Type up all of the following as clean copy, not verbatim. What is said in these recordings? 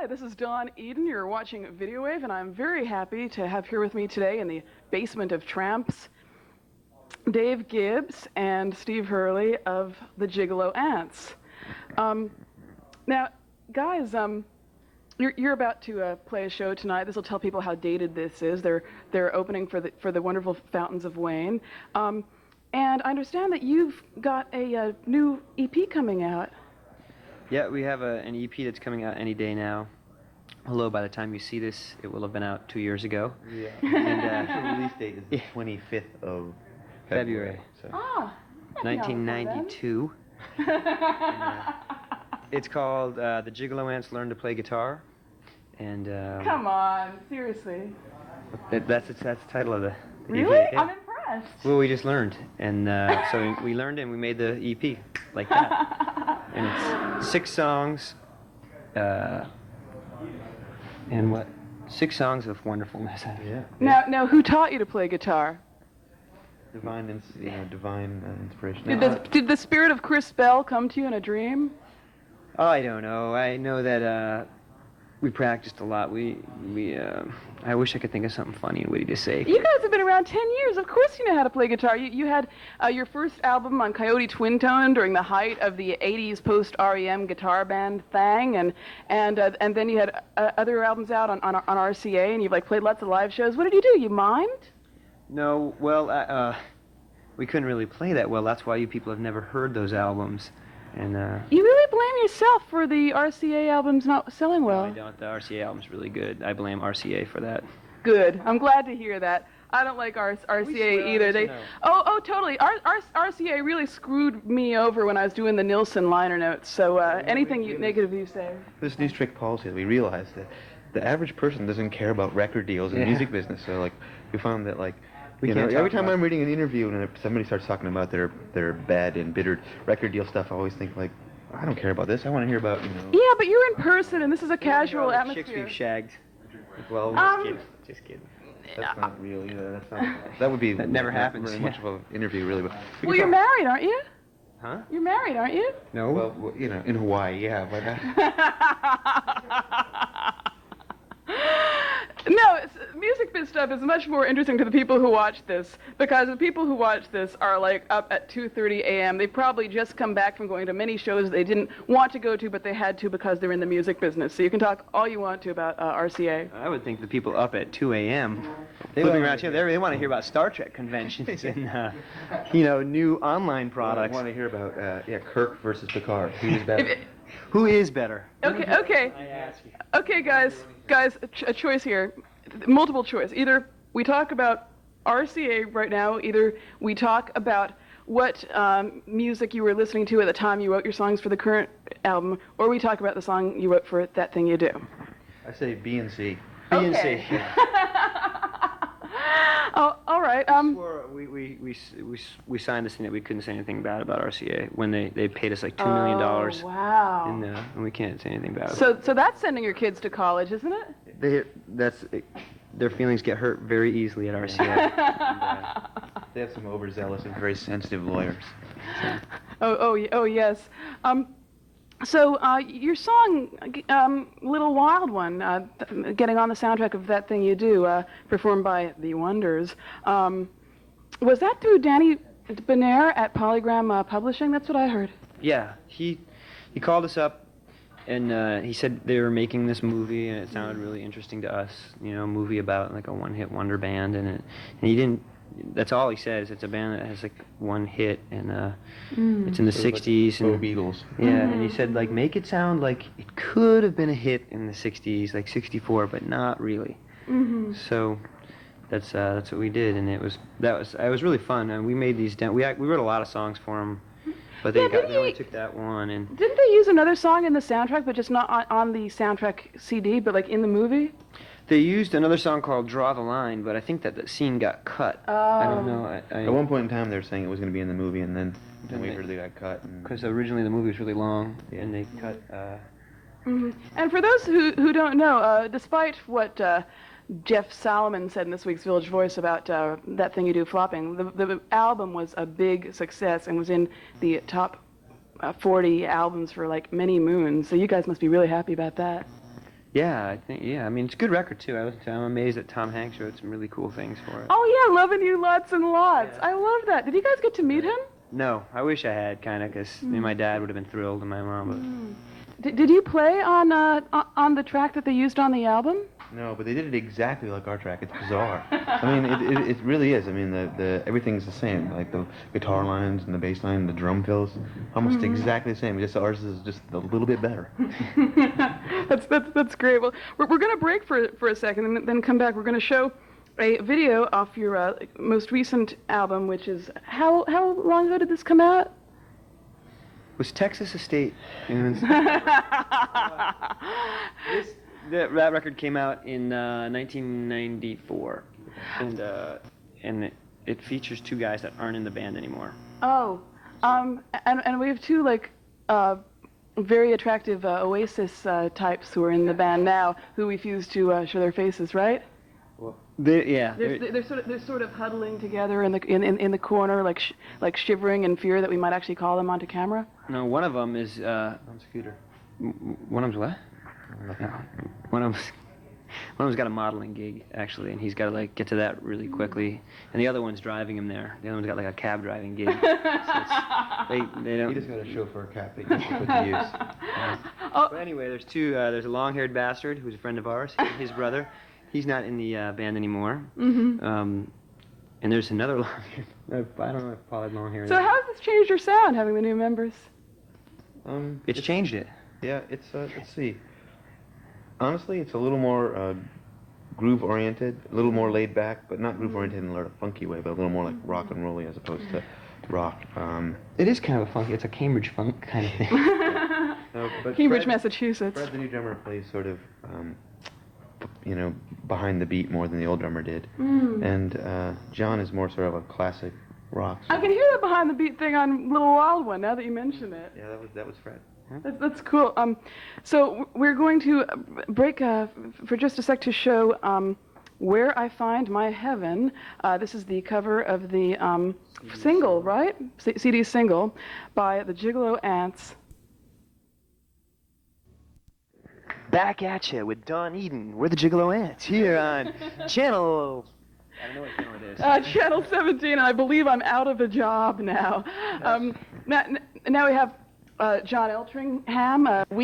Hi, this is Dawn Eden. You're watching Videowave, and I'm very happy to have here with me today in the basement of Tramps, Dave Gibbs and Steve Hurley of the Gigolo Ants. Now, guys, you're about to play a show tonight. This will tell people how dated this is. They're opening for the wonderful Fountains of Wayne, and I understand that you've got a new EP coming out. Yeah, we have an EP that's coming out any day now. Although by the time you see this, it will have been out 2 years ago. Yeah. And the release date is the 25th of February. So. Ah, 1992. It's called The Gigolo Ants Learn to Play Guitar. And come on, seriously. That's the title of the Really? EP. Yeah. I'm impressed. Well, we just learned, and so we learned and we made the EP like that. And it's 6 songs, and 6 songs of wonderfulness. Yeah. Now, who taught you to play guitar? Divine inspiration. Did the spirit of Chris Bell come to you in a dream? Oh, I don't know. I know that we practiced a lot. I wish I could think of something funny and witty to say. You guys have been around 10 years. Of course you know how to play guitar. You had your first album on Coyote Twin Tone during the height of the 80s post-REM guitar band thing, and then you had other albums out on RCA, and you've played lots of live shows. What did you do? You mimed? No, well, we couldn't really play that well. That's why you people have never heard those albums. And you really blame yourself for the RCA albums not selling well. No, I don't. The RCA album's really good. I blame RCA for that. Good. I'm glad to hear that. I don't like RCA either. They totally. RCA really screwed me over when I was doing the Nilsson liner notes. So anything negative you say. This new strict policy that we realized that the average person doesn't care about record deals in the music business. So we found that every time I'm reading an interview and somebody starts talking about their bad, embittered record deal stuff, I always think I don't care about this. I want to hear about Yeah, but you're in person and this is a casual atmosphere. Chicks we've shagged. Well, just kidding. That's not real either. That would be. That never happens. Very much of an interview, really. But well, you're married, aren't you? Huh? You're married, aren't you? No. Well, in Hawaii, yeah. But No, music biz stuff is much more interesting to the people who watch this, because the people who watch this are up at 2:30 a.m. They've probably just come back from going to many shows they didn't want to go to, but they had to because they're in the music business. So you can talk all you want to about RCA. I would think the people up at 2 a.m. flipping around here, they want to hear about Star Trek conventions and new online products. I want to hear about Kirk versus Picard. Who's better? Who is better? Okay. I ask you. Okay, guys, a choice here. Multiple choice. Either we talk about RCA right now, either we talk about what music you were listening to at the time you wrote your songs for the current album, or we talk about the song you wrote for That Thing You Do. I say B and C. B and C. Oh, all right. We signed this thing that we couldn't say anything bad about RCA when they paid us $2 million. Oh, wow. And we can't say anything bad. So that's sending your kids to college, isn't it? Their feelings get hurt very easily at RCA. They have some overzealous and very sensitive lawyers. Oh yes. So your song, Little Wild One, getting on the soundtrack of That Thing You Do, performed by The Wonders, was that through Danny Bonaire at Polygram Publishing? That's what I heard. Yeah, he called us up, and he said they were making this movie, and it sounded really interesting to us. A movie about a one-hit wonder band, and he didn't. That's all he says. It's a band that has one hit, and it's in the '60s. And Beatles. Yeah, and he said make it sound like it could have been a hit in the '60s, like '64, but not really. Mm-hmm. So that's what we did, and it was really fun. And we made these we wrote a lot of songs for him, but they only took that one. And didn't they use another song in the soundtrack, but just not on the soundtrack CD, but in the movie? They used another song called Draw the Line, but I think that the scene got cut. Oh. I don't know. At one point in time, they were saying it was going to be in the movie, and then we heard they got cut. Because originally the movie was really long, and they cut... Mm-hmm. And for those who don't know, despite what Jeff Salomon said in this week's Village Voice about That Thing You Do flopping, the album was a big success and was in the top 40 albums for many moons, so you guys must be really happy about that. Yeah, I think, yeah, I mean, it's a good record, too. I'm amazed that Tom Hanks wrote some really cool things for it. Oh, yeah, Loving You Lots and Lots. I love that. Did you guys get to meet him? No, I wish I had, kind of, because my dad would have been thrilled and my mom, but... Did you play on the track that they used on the album? No, but they did it exactly like our track. It's bizarre. I mean, it really is. I mean, the everything's the same. Like the guitar lines and the bass line and the drum fills, almost exactly the same. Just ours is just a little bit better. That's great. Well, we're going to break for a second and then come back. We're going to show a video off your most recent album, which is how long ago did this come out? Was Texas a state? That record came out in 1994, and it features two guys that aren't in the band anymore. Oh, and we have two very attractive Oasis types who are in the band now who refuse to show their faces, right? Well, they're sort of huddling together in the corner, like shivering in fear that we might actually call them onto camera. No, one of them is On scooter. one of them's what? No, one of them's got a modeling gig actually, and he's got to like get to that really quickly. And the other one's driving him there. The other one's got like a cab driving gig. So they don't. He just got a chauffeur cap that he has to put to use. But anyway, there's two. There's a long-haired bastard who's a friend of ours. His brother. He's not in the band anymore. And there's another long-haired. I don't know if Paul had long hair. So how has this changed your sound, having the new members? It's changed it. Yeah, it's let's see. Honestly, it's a little more groove-oriented, a little more laid-back, but not groove-oriented in a funky way, but a little more like rock and rolly as opposed to rock. It is kind of a funky. It's a Cambridge funk kind of thing. No, but Cambridge, Massachusetts. Fred, the new drummer, plays sort of, behind the beat more than the old drummer did, and John is more sort of a classic rock. I can hear the behind the beat thing on Little Wild One now that you mention it. Yeah, that was Fred. That's cool. So we're going to break for just a sec to show Where I Find My Heaven. This is the cover of the single, right? CD single by the Gigolo Ants. Back at you with Don Eden. We're the Gigolo Ants here on channel. I don't know what channel it is. Channel 17, and I believe I'm out of a job now. Now we have John Eltringham. How do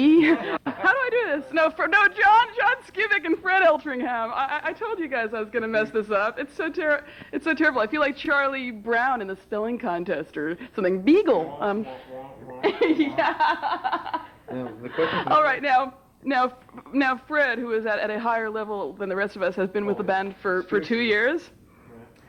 I do this? John Skivick and Fred Eltringham. I told you guys I was going to mess this up. It's so terrible. I feel like Charlie Brown in the spelling contest or something. Beagle. Yeah. The question All right, now Fred, who is at a higher level than the rest of us, has been with the band for 2 years,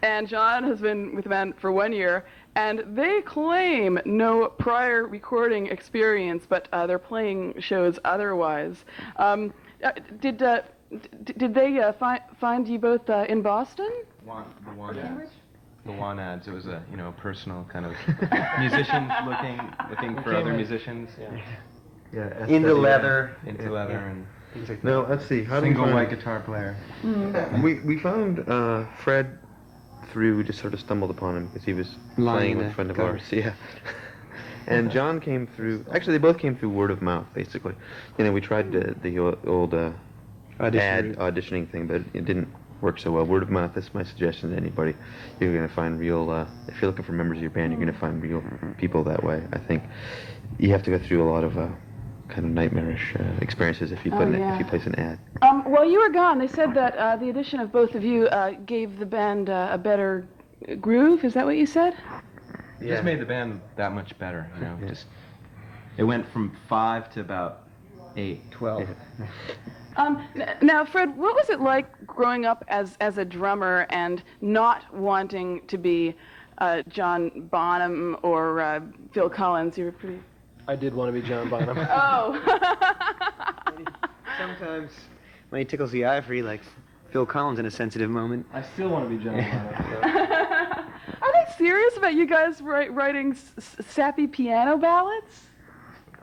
and John has been with the band for 1 year, and they claim no prior recording experience, but they're playing shows otherwise. Did they find you both in Boston? The one ads. It was a personal kind of musician looking for other musicians. Yeah, Into leather. Into leather and things like that. No, let's see. How single did we white find guitar player. We found Fred through. We just sort of stumbled upon him because he was playing with a friend of ours. Yeah. And John came through. Actually, they both came through word of mouth, basically. We tried the old auditioning thing, but it didn't work so well. Word of mouth. That's my suggestion to anybody. You're gonna find real. If you're looking for members of your band, you're gonna find real people that way. I think you have to go through a lot of kind of nightmarish experiences if you place an ad. While you were gone, they said that the addition of both of you gave the band a better groove. Is that what you said? It just made the band that much better, Just it went from 5 to about 8, 12. Now, Fred, what was it like growing up as a drummer and not wanting to be John Bonham or Phil Collins? You were pretty... I did want to be John Bonham. Oh. Sometimes when he tickles the ivory, like Phil Collins in a sensitive moment. I still want to be John Bonham. Are they serious about you guys writing sappy piano ballads?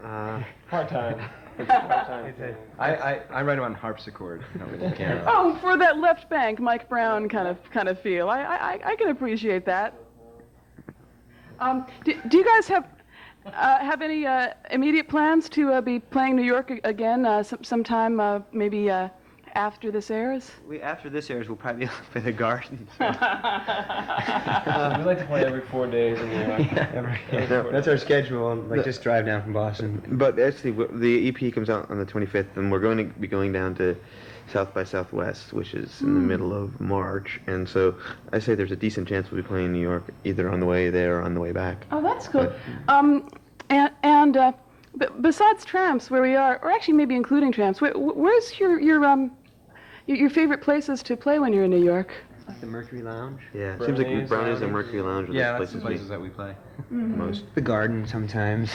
Part-time. It's part-time. I write them on harpsichord, with the piano. Oh, for that left bank, Mike Brown kind of feel. I can appreciate that. Do you guys have Have any immediate plans to be playing New York again sometime, maybe after this airs? After this airs, we'll probably be up in the garden. So. We like to play every 4 days in New York. That's our schedule. Like just drive down from Boston. But actually, the EP comes out on the 25th, and we're going to be going down to South by Southwest, which is in the middle of March. And so I say there's a decent chance we'll be playing in New York either on the way there or on the way back. Oh, that's cool. Besides Tramps, where we are, or actually maybe including Tramps, where's your favorite places to play when you're in New York? Like the Mercury Lounge. Yeah, it seems like Brownies, Brownies and Mercury Lounge are Yeah, the that's the places places that we play. most. The garden sometimes.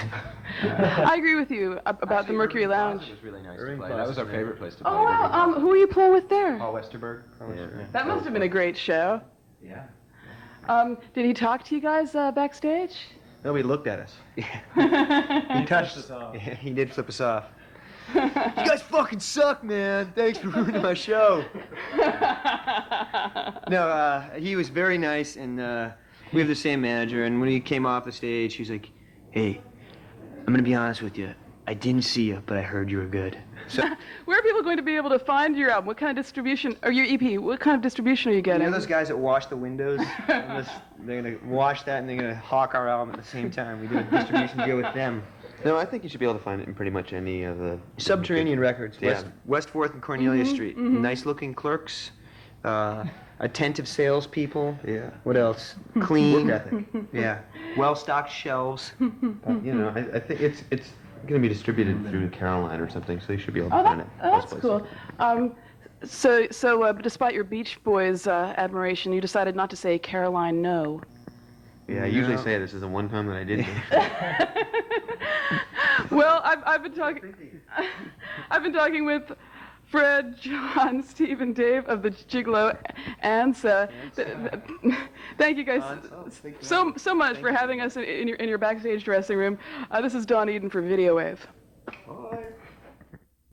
I agree with you about the Actually, Mercury Irving Lounge. Plaza was really nice Irving to play. Plaza That was our is favorite place to play. Oh, wow. Who are you playing with there? Paul Westerberg. Yeah. That must have been a great show. Yeah. Did he talk to you guys backstage? Nobody looked at us. He touched us off. Yeah, he did flip us off. You guys fucking suck, man. Thanks for ruining my show. No, he was very nice, and we have the same manager. And when he came off the stage, he was like, "Hey, I'm gonna be honest with you. I didn't see you, but I heard you were good." So, Where are people going to be able to find your album? What kind of distribution, or your EP? What kind of distribution are you you getting? know those guys that wash the windows? They're gonna wash that, and they're gonna hawk our album at the same time. We do a distribution deal with them. No, I think you should be able to find it in pretty much any of the... Subterranean Records, Yeah. West 4th and Cornelia Street. Nice-looking clerks, attentive salespeople. Yeah. What else? Clean. Work ethic. Yeah. Well-stocked shelves. You know, I think it's going to be distributed through Caroline or something, so you should be able to find it. That's most cool. places. So despite your Beach Boys admiration, you decided not to say Caroline no. Yeah, I usually say this is the one time that I did. Well, I've been talking with Fred, John, Steve, and Dave of the Gigolo Ants. Thank you guys so much for having us in your backstage dressing room. This is Dawn Eden for Videowave. Oh.